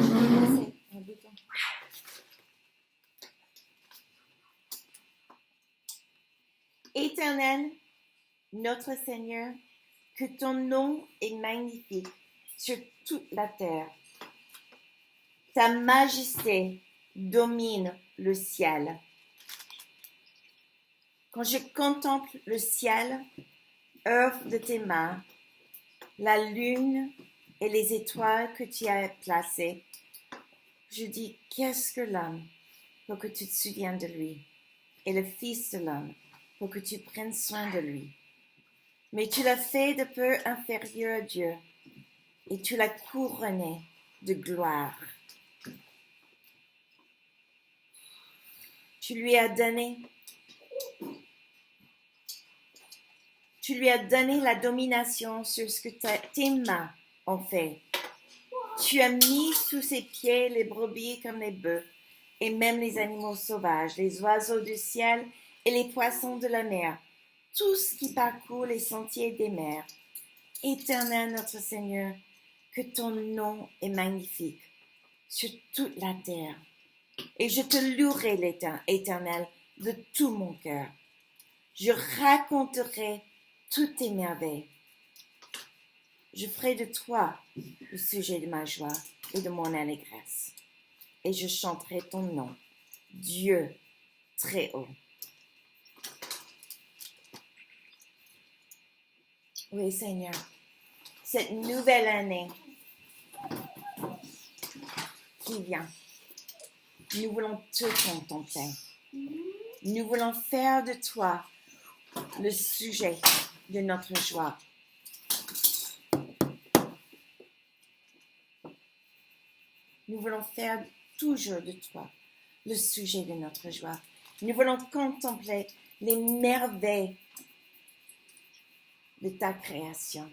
un bouton. Éternel, notre Seigneur, que ton nom est magnifique sur toute la terre. Ta majesté domine le ciel. Quand je contemple le ciel, œuvre de tes mains, la lune et les étoiles que tu as placées, je dis, qu'est-ce que l'homme pour que tu te souviennes de lui, et le Fils de l'homme pour que tu prennes soin de lui. Mais tu l'as fait de peu inférieur à Dieu, et tu l'as couronné de gloire. Tu lui as donné la domination sur ce que tes mains ont fait. Tu as mis sous ses pieds les brebis comme les bœufs, et même les animaux sauvages, les oiseaux du ciel et les poissons de la mer, tout ce qui parcourt les sentiers des mers. Éternel notre Seigneur, que ton nom est magnifique sur toute la terre. Et je te louerai, l'Éternel, de tout mon cœur. Je raconterai toutes tes merveilles. Je ferai de toi le sujet de ma joie et de mon allégresse. Et je chanterai ton nom, Dieu très haut. Oui, Seigneur, cette nouvelle année qui vient, nous voulons te contempler. Nous voulons faire de toi le sujet de notre joie. Nous voulons faire toujours de toi le sujet de notre joie. Nous voulons contempler les merveilles de ta création,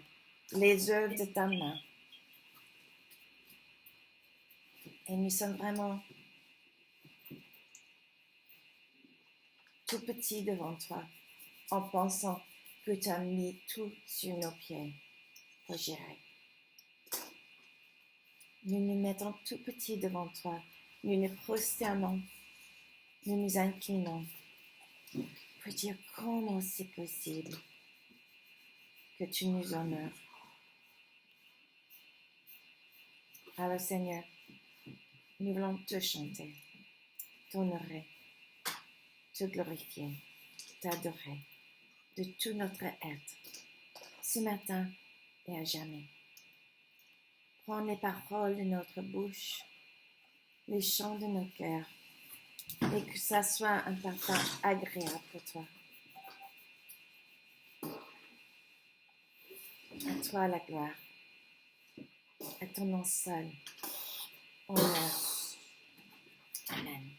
les œuvres de ta main. Et nous sommes vraiment tout petits devant toi, en pensant que tu as mis tout sur nos pieds pour gérer. Nous nous mettons tout petits devant toi, nous nous prosternons, nous nous inclinons pour dire comment c'est possible que tu nous honores. Alors Seigneur, nous voulons te chanter, t'honorer, te glorifier, t'adorer de tout notre être, ce matin et à jamais. Prends les paroles de notre bouche, les chants de nos cœurs, et que ça soit un partage agréable pour toi. À toi la gloire, à ton nom seul, honneur. Amen.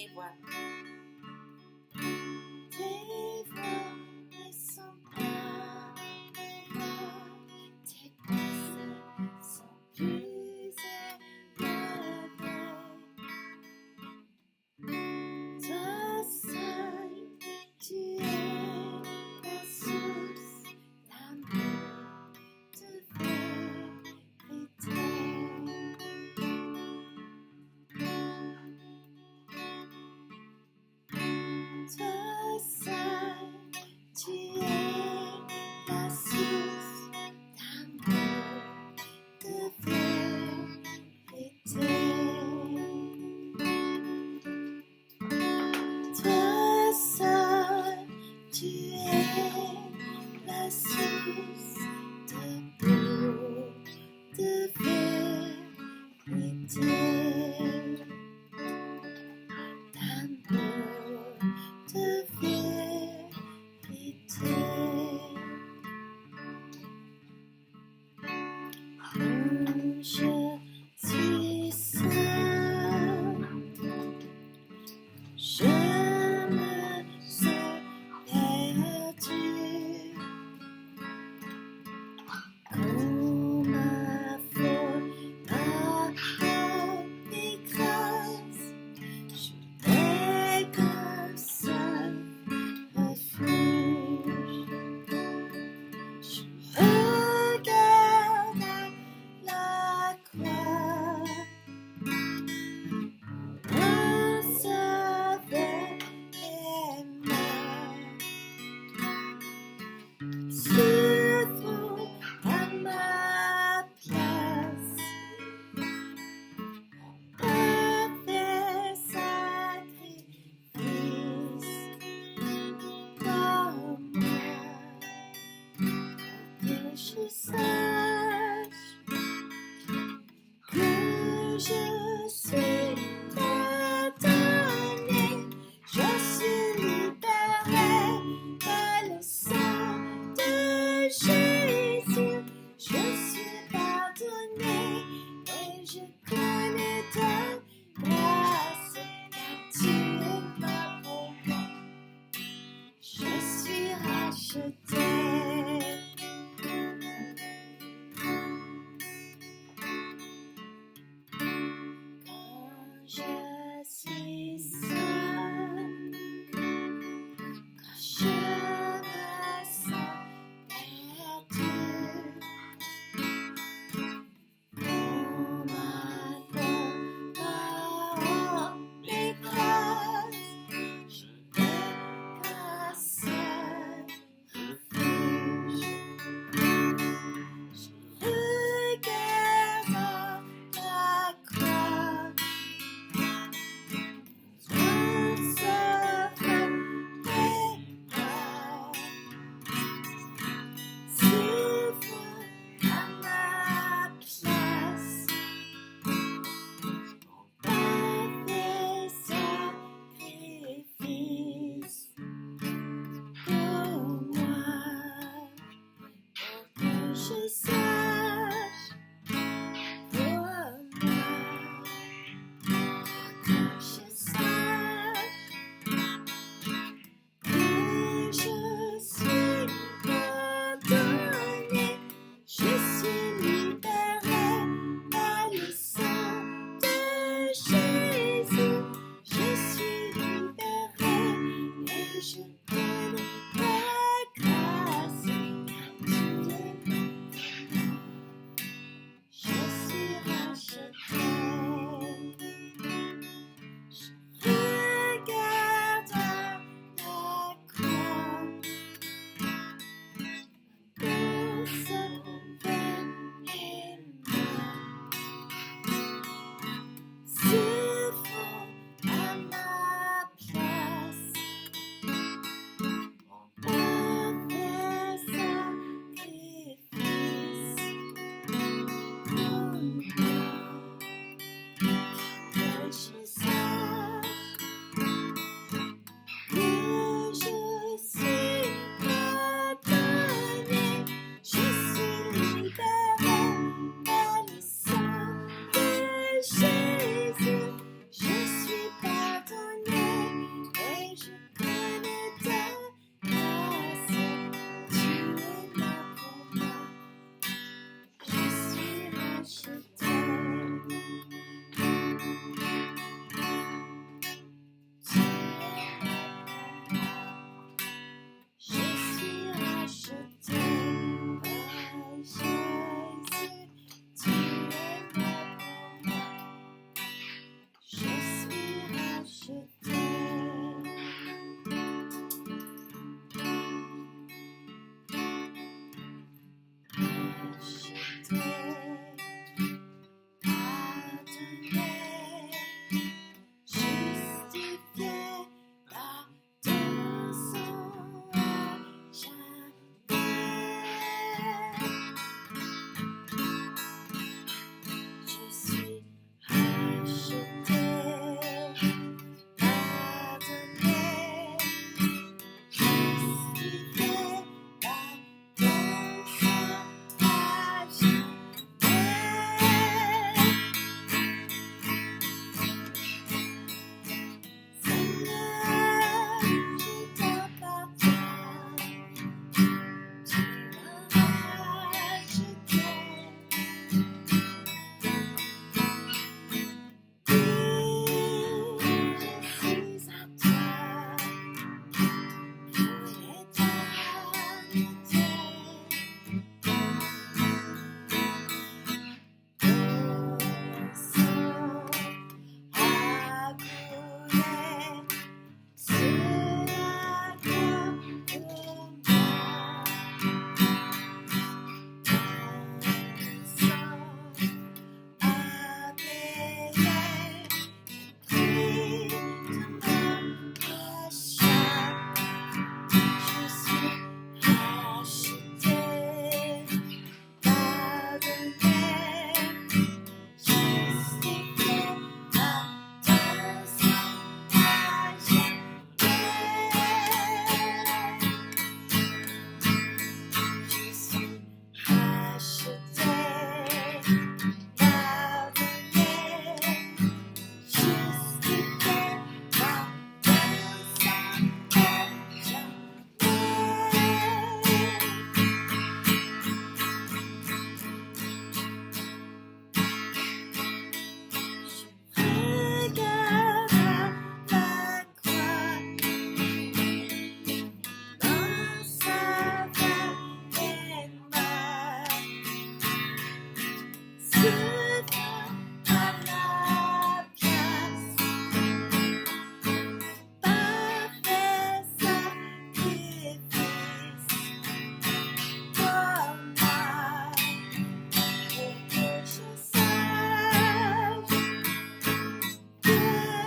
tes voies. Tes voies ne sont pas mes voies, tes pensées sont plus élevées. Toi seul, tu es la source d'amour, de vérité. Toi seul, tu es la source d'amour, de vérité. Toi seul, tu es la source d'amour, de vérité. D'amour, de vérité. Oh, je suis seul, je me sens perdu, comme un faux par tes grâces. Je n'ai qu'un seul refuge. Je regarde à la croix, un sauveur est mort, souffrant à ma place, parfait sacrifice pour moi, que je sache que je suis pardonné, je suis libéré par le sang de Jésus, je suis pardonné et je connais ta grâce car tu es mort pour moi, je suis racheté.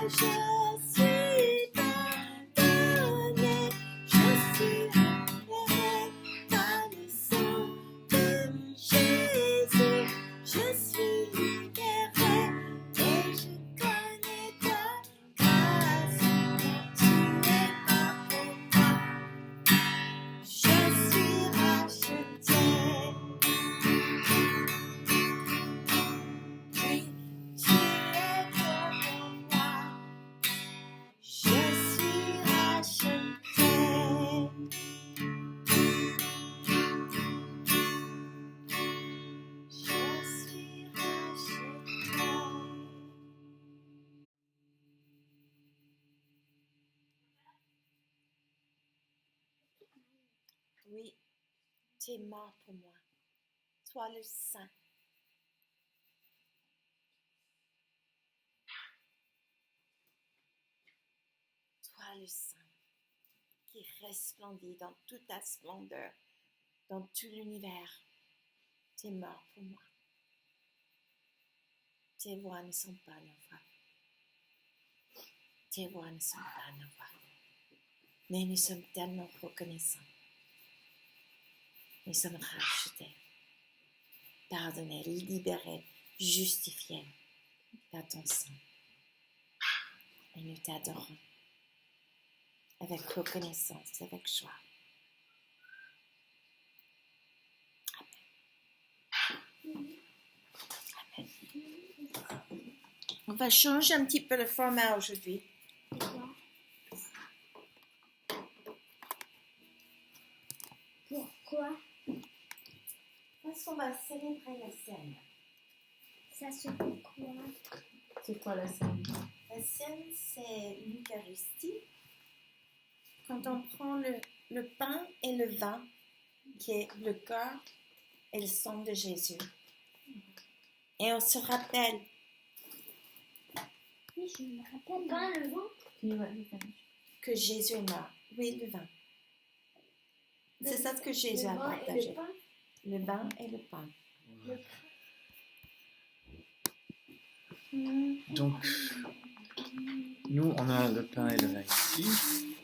suis pardonné, je suis libéré par le sang de Jésus. Je suis libéré et je connais ta grâce. Tu es mort pour moi. Je suis racheté. Oui, tu es mort pour moi. Je suis racheté. Je suis racheté. Oui, tu es mort pour moi. Toi le Saint. Toi le Saint qui resplendit dans toute ta splendeur, dans tout l'univers. Tu es mort pour moi. Tes voix ne sont pas nos voix. Tes voix ne sont pas nos voix. Mais nous sommes tellement reconnaissants. Nous sommes rachetés, pardonnés, libérés, justifiés par ton sang. Et nous t'adorons avec reconnaissance, avec joie. Amen. On va changer un petit peu le format aujourd'hui. Pourquoi? Parce qu'on va célébrer la scène. Ça se fait quoi? C'est quoi la scène? La scène, c'est l'Eucharistie. Quand on prend le pain et le vin, qui est le corps et le sang de Jésus. Et on se rappelle Oui, je me rappelle. Pas le vent? que Jésus est mort. Oui, le vin. C'est ça ce que Jésus a Le vent et partagé. le pain? Le vin et le pain. Donc, nous, on a le pain et le vin ici.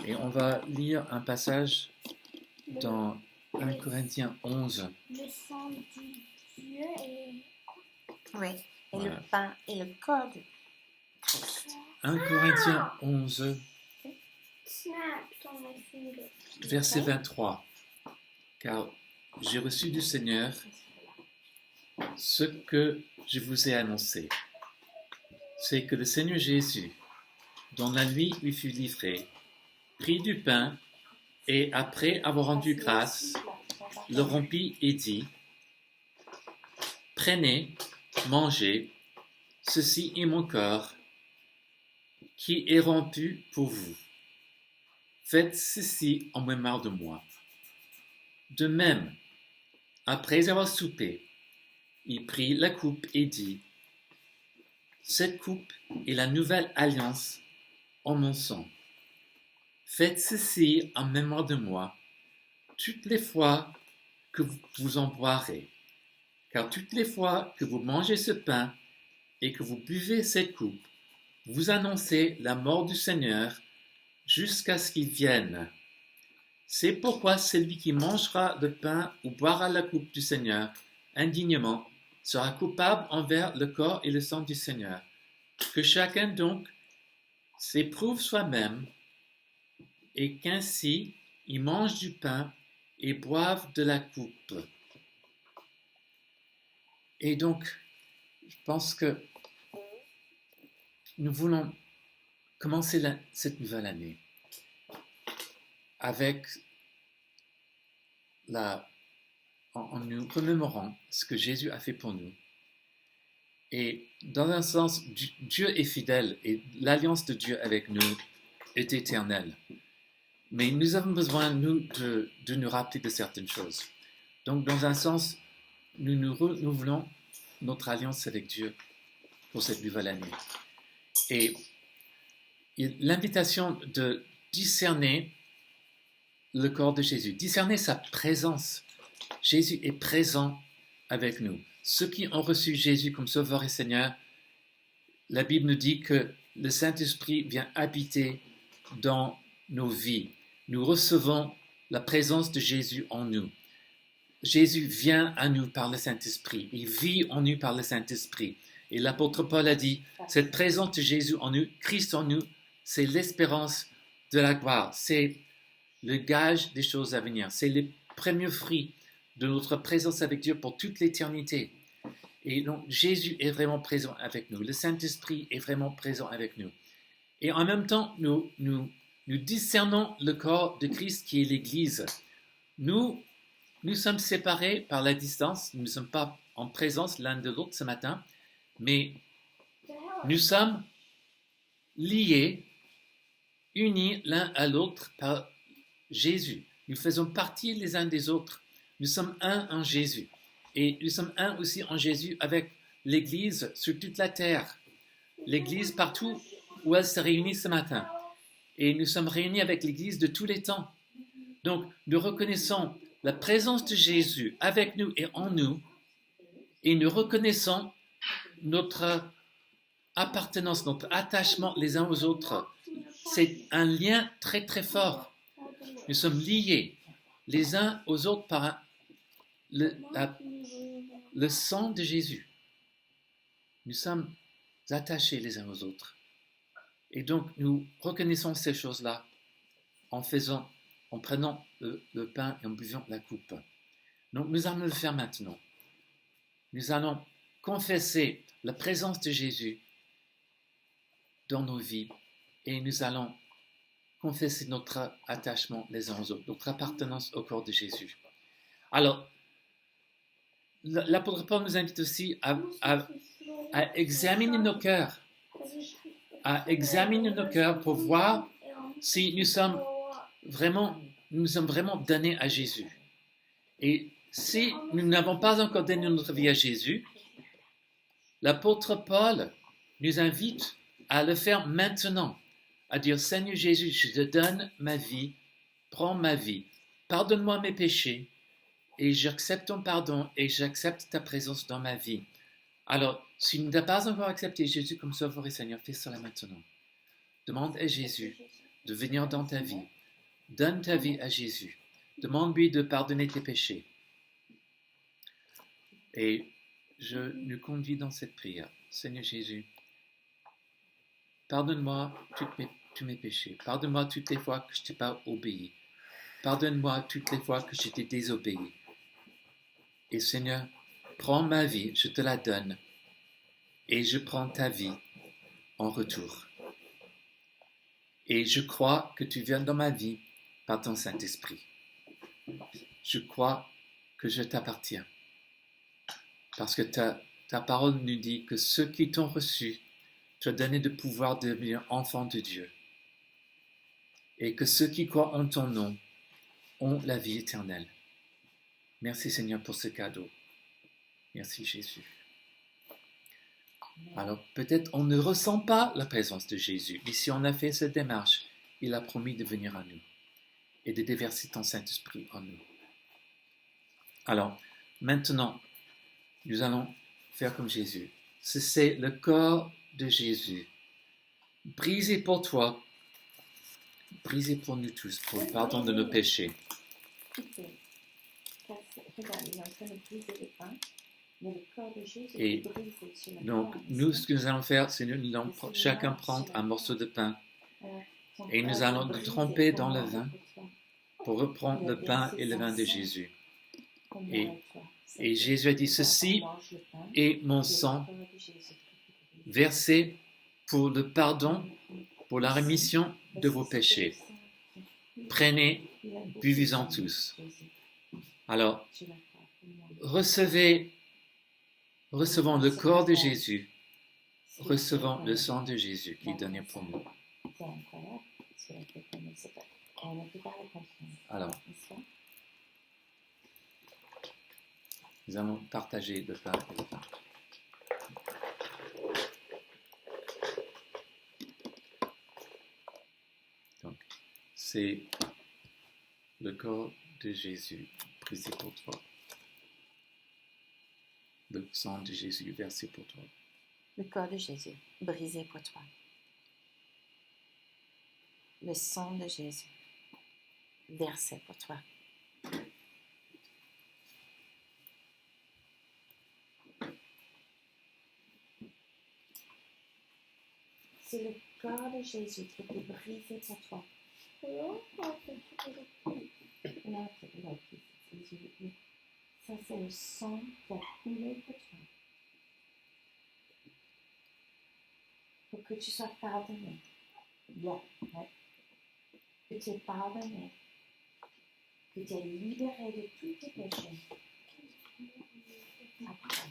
Et on va lire un passage dans 1 Corinthiens 11. Le sang du Dieu et... Oui. Et Voilà. le pain et le corps de Christ. 1 Corinthiens 11, Snap on my finger. verset 23. Car j'ai reçu du Seigneur ce que je vous ai annoncé. C'est que le Seigneur Jésus, dans la nuit où il fut livré, prit du pain et après avoir rendu grâce, le rompit et dit, prenez, mangez, ceci est mon corps qui est rompu pour vous. Faites ceci en mémoire de moi. De même, après avoir soupé, il prit la coupe et dit, cette coupe est la nouvelle alliance en mon sang. Faites ceci en mémoire de moi, toutes les fois que vous en boirez. Car toutes les fois que vous mangez ce pain et que vous buvez cette coupe, vous annoncez la mort du Seigneur jusqu'à ce qu'il vienne. C'est pourquoi celui qui mangera le pain ou boira la coupe du Seigneur indignement sera coupable envers le corps et le sang du Seigneur. Que chacun donc s'éprouve soi-même et qu'ainsi il mange du pain et boive de la coupe. Et donc, je pense que nous voulons commencer cette nouvelle année avec en nous remémorant ce que Jésus a fait pour nous. Et dans un sens, Dieu est fidèle et l'alliance de Dieu avec nous est éternelle. Mais nous avons besoin, nous, de nous rappeler de certaines choses. Donc, dans un sens, nous renouvelons notre alliance avec Dieu pour cette nouvelle année. Et l'invitation de discerner le corps de Jésus, discerner sa présence. Jésus est présent avec nous. Ceux qui ont reçu Jésus comme Sauveur et Seigneur, la Bible nous dit que le Saint-Esprit vient habiter dans nos vies. Nous recevons la présence de Jésus en nous. Jésus vient à nous par le Saint-Esprit. Il vit en nous par le Saint-Esprit. Et l'apôtre Paul a dit, cette présence de Jésus en nous, Christ en nous, c'est l'espérance de la gloire. C'est le gage des choses à venir. C'est le premier fruit de notre présence avec Dieu pour toute l'éternité. Et donc, Jésus est vraiment présent avec nous. Le Saint-Esprit est vraiment présent avec nous. Et en même temps, nous discernons le corps de Christ qui est l'Église. Nous sommes séparés par la distance. Nous ne sommes pas en présence l'un de l'autre ce matin. Mais nous sommes liés, unis l'un à l'autre par Jésus. Nous faisons partie les uns des autres. Nous sommes un en Jésus. Et nous sommes un aussi en Jésus avec l'Église sur toute la terre. L'Église partout où elle se réunit ce matin. Et nous sommes réunis avec l'Église de tous les temps. Donc, nous reconnaissons la présence de Jésus avec nous et en nous. Et nous reconnaissons notre appartenance, notre attachement les uns aux autres. C'est un lien très très fort. Nous sommes liés les uns aux autres par le sang de Jésus. Nous sommes attachés les uns aux autres. Et donc nous reconnaissons ces choses-là en prenant le pain et en buvant la coupe. Donc nous allons le faire maintenant. Nous allons confesser la présence de Jésus dans nos vies et nous allons confesser notre attachement les uns aux autres, notre appartenance au corps de Jésus. Alors, l'apôtre Paul nous invite aussi à examiner nos cœurs, pour voir si nous sommes vraiment donnés à Jésus. Et si nous n'avons pas encore donné notre vie à Jésus, l'apôtre Paul nous invite à le faire maintenant, à dire, Seigneur Jésus, je te donne ma vie, prends ma vie, pardonne-moi mes péchés, et j'accepte ton pardon et j'accepte ta présence dans ma vie. Alors, si tu n'as pas encore accepté Jésus comme Sauveur et Seigneur, fais cela maintenant. Demande à Jésus de venir dans ta vie. Donne ta vie à Jésus. Demande-lui de pardonner tes péchés. Et je nous conduis dans cette prière. Seigneur Jésus, pardonne-moi tous mes péchés. Pardonne-moi toutes les fois que je ne t'ai pas obéi. Pardonne-moi toutes les fois que je t'ai désobéi. Et Seigneur, prends ma vie, je te la donne. Et je prends ta vie en retour. Et je crois que tu viens dans ma vie par ton Saint-Esprit. Je crois que je t'appartiens. Parce que ta parole nous dit que ceux qui t'ont reçu, tu as donné le pouvoir de devenir enfants de Dieu. Et que ceux qui croient en ton nom ont la vie éternelle. Merci Seigneur pour ce cadeau. Merci Jésus. Alors peut-être on ne ressent pas la présence de Jésus, mais si on a fait cette démarche, il a promis de venir à nous et de déverser ton Saint-Esprit en nous. Alors maintenant, nous allons faire comme Jésus. C'est le corps de Jésus, brisé pour toi, brisé pour nous tous, pour le pardon de nos péchés. Et donc, nous, ce que nous allons faire, c'est nous allons chacun prendre un morceau de pain et nous allons le tremper dans le vin pour reprendre le pain et le vin de Jésus. Et Jésus a dit, ceci est mon sang versé pour le pardon, pour la rémission de vos péchés. Prenez, buvez-en tous. Alors, recevons le corps de Jésus, recevons le sang de Jésus qui est donné pour nous. Alors, nous allons partager le pain et le vin. Donc, c'est le corps de Jésus brisé pour toi. le sang de Jésus versé pour toi. Le corps de Jésus brisé pour toi. Le sang de Jésus versé pour toi. C'est le corps de Jésus qui a été brisé pour toi. Là, ça, c'est le sang qui a coulé pour toi. Pour que tu sois pardonné. Bien, ouais. Que tu es pardonné. Que tu es libéré de tous tes péchés. Après.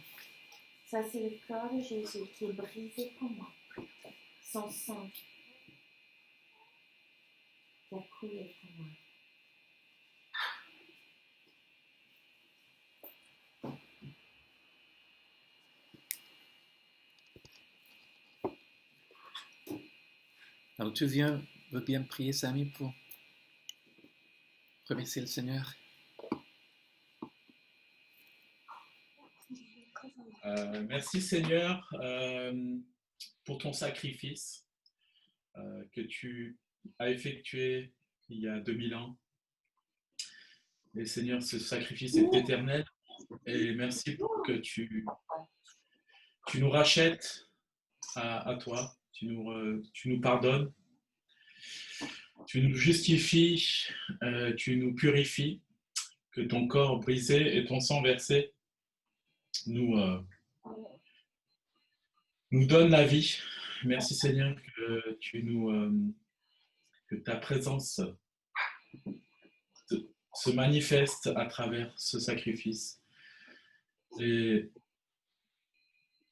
Ça, c'est le corps de Jésus qui est brisé pour moi. Son sang qui a coulé pour moi. Alors tu veux bien prier, Samy, pour remercier le Seigneur? Merci Seigneur pour ton sacrifice que tu as effectué il y a 2000 ans. Et Seigneur, ce sacrifice est éternel. Et merci pour que tu nous rachètes à toi. Tu nous pardonnes. Tu nous justifies. Tu nous purifies. Que ton corps brisé et ton sang versé nous donne la vie. Merci Seigneur que que ta présence se manifeste à travers ce sacrifice. Et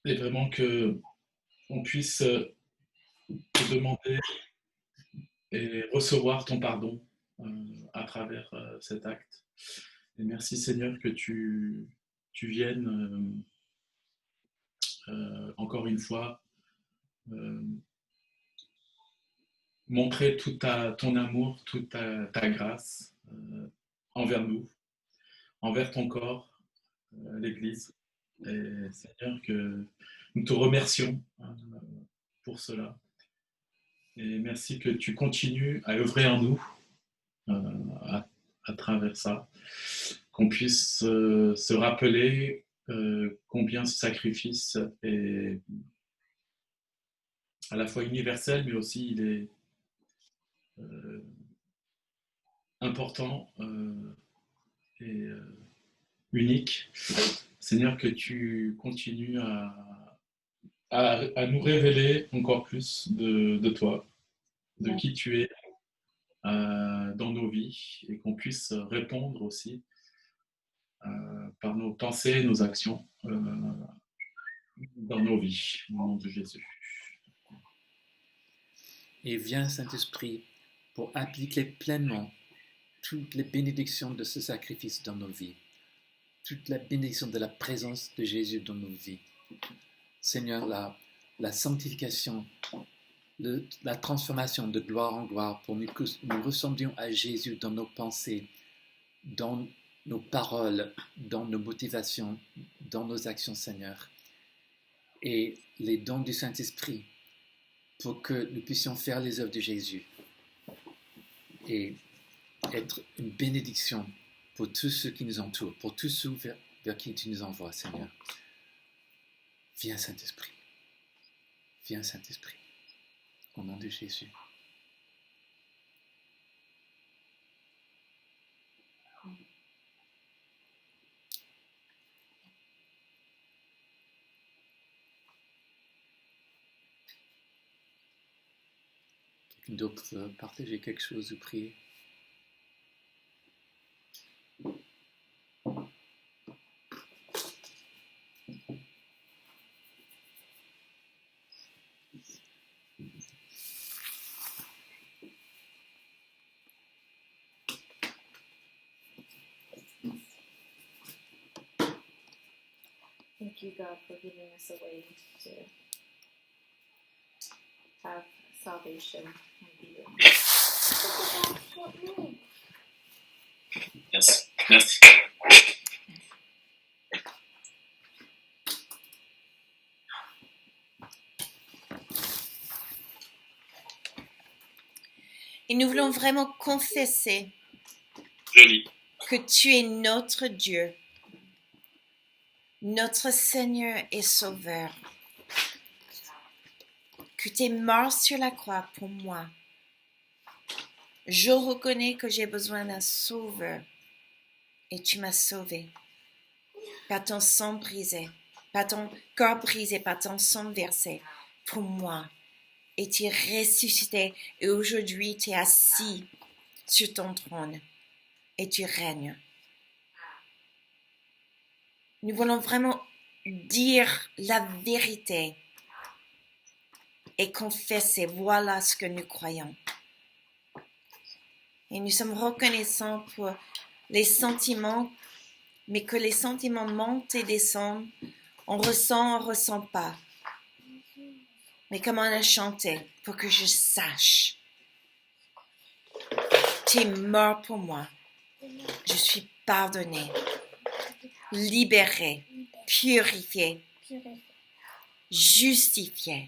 vraiment qu'on puisse te demander et recevoir ton pardon à travers cet acte. Et merci Seigneur que tu viennes encore une fois montrer tout ton amour, toute ta grâce envers nous, envers ton corps, l'Église. Et Seigneur, que nous te remercions pour cela. Et merci que tu continues à œuvrer en nous à travers ça, qu'on puisse se rappeler combien ce sacrifice est à la fois universel, mais aussi il est important et unique. Seigneur, que tu continues à nous révéler encore plus de toi, de qui tu es dans nos vies, et qu'on puisse répondre aussi par nos pensées, nos actions dans nos vies, au nom de Jésus. Et viens, Saint-Esprit, pour appliquer pleinement toutes les bénédictions de ce sacrifice dans nos vies, toute la bénédiction de la présence de Jésus dans nos vies. Seigneur, la sanctification, la transformation de gloire en gloire, pour que nous ressemblions à Jésus dans nos pensées, dans nos paroles, dans nos motivations, dans nos actions, Seigneur. Et les dons du Saint-Esprit, pour que nous puissions faire les œuvres de Jésus et être une bénédiction pour tous ceux qui nous entourent, pour tous ceux vers qui tu nous envoies, Seigneur. Viens, Saint-Esprit. Viens, Saint-Esprit. Au nom de Jésus. Quelqu'un d'autre veut partager quelque chose ou prier? Thank you, God, for giving us a way to have salvation and be with you. Yes. Merci. Et nous voulons vraiment confesser Joli. que tu es notre Dieu, notre Seigneur et Sauveur, que tu es mort sur la croix pour moi. Je reconnais que j'ai besoin d'un Sauveur et tu m'as sauvé par ton sang brisé, par ton corps brisé, par ton sang versé pour moi. Et tu es ressuscité et aujourd'hui tu es assis sur ton trône et tu règnes. Nous voulons vraiment dire la vérité et confesser, voilà ce que nous croyons. Et nous sommes reconnaissants pour les sentiments, mais que les sentiments montent et descendent. On ressent pas. Mais comme on a chanté, pour que je sache, tu es mort pour moi. Je suis pardonnée, libérée, purifiée, justifiée,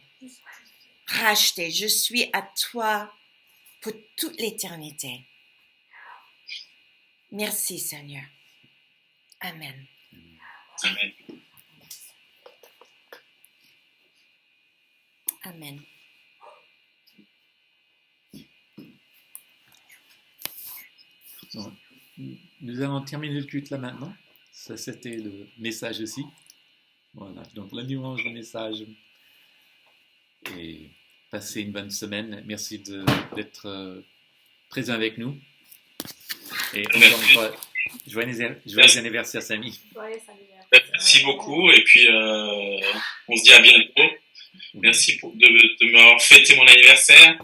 rachetée. Je suis à toi pour toute l'éternité. Merci Seigneur. Amen. Amen. Amen. Donc, nous allons terminer le culte là maintenant. Ça, c'était le message aussi. Voilà, donc la nuance du message. Et passez une bonne semaine. Merci d'être présent avec nous. Et encore une fois, joyeux anniversaire, Samy. Joyeux anniversaire. Merci beaucoup et puis on se dit à bientôt. Merci de m'avoir fêté mon anniversaire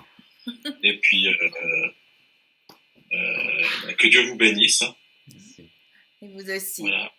et puis que Dieu vous bénisse. Merci. Et vous aussi. Voilà.